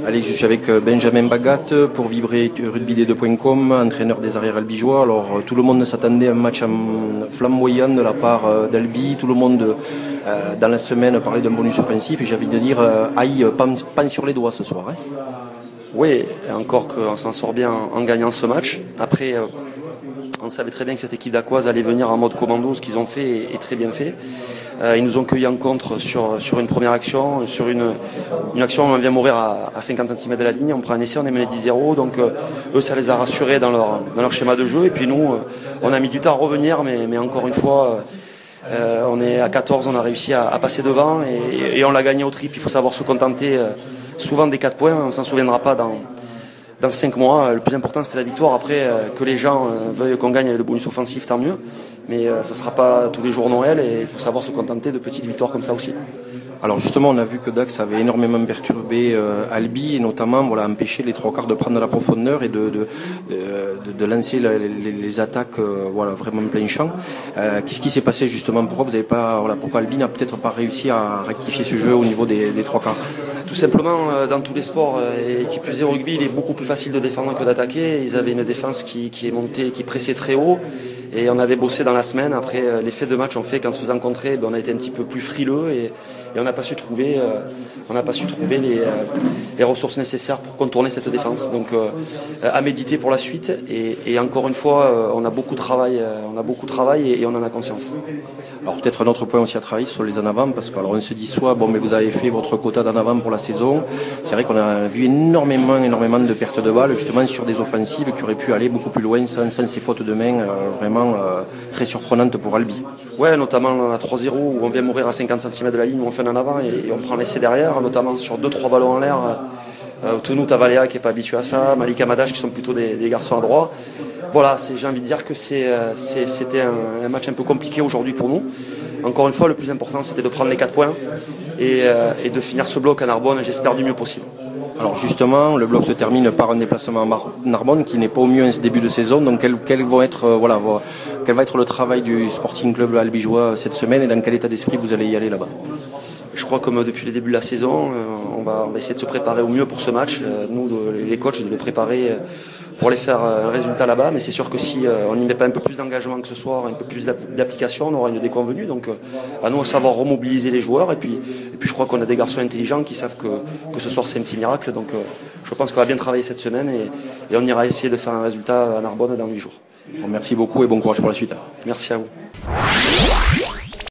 Allez, je suis avec Benjamin Bagat pour vibrer rugbyd2.com, entraîneur des arrières albigeois. Alors, tout le monde s'attendait à un match flamboyant de la part d'Albi. Tout le monde, dans la semaine, parlait d'un bonus offensif. Et j'ai envie de dire, aïe, pan sur les doigts ce soir. Hein. Oui, encore qu'on s'en sort bien en gagnant ce match. Après, on savait très bien que cette équipe d'Aquoise allait venir en mode commando. Ce qu'ils ont fait est très bien fait. Ils nous ont cueillis en contre sur une première action, sur une action où on vient mourir à 50 cm de la ligne, on prend un essai, on est mené 10-0, donc eux ça les a rassurés dans leur schéma de jeu, et puis nous on a mis du temps à revenir, mais encore une fois on est à 14, on a réussi à passer devant et on l'a gagné au trip. Il faut savoir se contenter souvent des 4 points, on s'en souviendra pas dans 5 mois. Le plus important c'est la victoire. Après que les gens veuillent qu'on gagne avec le bonus offensif, tant mieux, mais ça ne sera pas tous les jours Noël et il faut savoir se contenter de petites victoires comme ça aussi. Alors justement, on a vu que Dax avait énormément perturbé Albi et notamment empêché les 3/4 de prendre de la profondeur et de lancer les attaques vraiment plein champ. Qu'est-ce qui s'est passé justement? Pourquoi pourquoi Albi n'a peut-être pas réussi à rectifier ce jeu au niveau des 3/4? Tout simplement, dans tous les sports, et qui plus est au rugby, il est beaucoup plus facile de défendre que d'attaquer. Ils avaient une défense qui est montée, qui pressait très haut. Et on avait bossé dans la semaine. Après, les faits de match ont fait qu'en se faisant contrer, on a été un petit peu plus frileux et on n'a pas su trouver, les ressources nécessaires pour contourner cette défense. Donc, à méditer pour la suite. Et encore une fois, on a beaucoup de travail, et on en a conscience. Alors peut-être un autre point aussi à travailler sur les en avant, parce qu'on se dit soit mais vous avez fait votre quota d'en avant pour la saison. C'est vrai qu'on a vu énormément de pertes de balles justement sur des offensives qui auraient pu aller beaucoup plus loin sans ces fautes de main vraiment très surprenantes pour Albi. Ouais, notamment à 3-0 où on vient mourir à 50 cm de la ligne, où on fait un en avant et on prend l'essai derrière, notamment sur 2-3 ballons en l'air. Tounou Tavalea qui n'est pas habitué à ça, Malik Amadash qui sont plutôt des garçons à droit. Voilà, j'ai envie de dire que c'était un match un peu compliqué aujourd'hui pour nous. Encore une fois, le plus important c'était de prendre les 4 points et de finir ce bloc à Narbonne, j'espère, du mieux possible. Alors justement, le bloc se termine par un déplacement à Narbonne qui n'est pas au mieux en ce début de saison. Donc quel va être le travail du Sporting Club albigeois cette semaine et dans quel état d'esprit vous allez y aller là-bas? Je crois comme depuis le début de la saison, on va essayer de se préparer au mieux pour ce match. Nous, les coachs, de les préparer pour les faire un résultat là-bas. Mais c'est sûr que si on n'y met pas un peu plus d'engagement que ce soir, un peu plus d'application, on aura une déconvenue. Donc à nous de savoir remobiliser les joueurs. Et puis je crois qu'on a des garçons intelligents qui savent que ce soir c'est un petit miracle. Donc je pense qu'on va bien travailler cette semaine et on ira essayer de faire un résultat à Narbonne dans 8 jours. Bon, merci beaucoup et bon courage pour la suite. Merci à vous.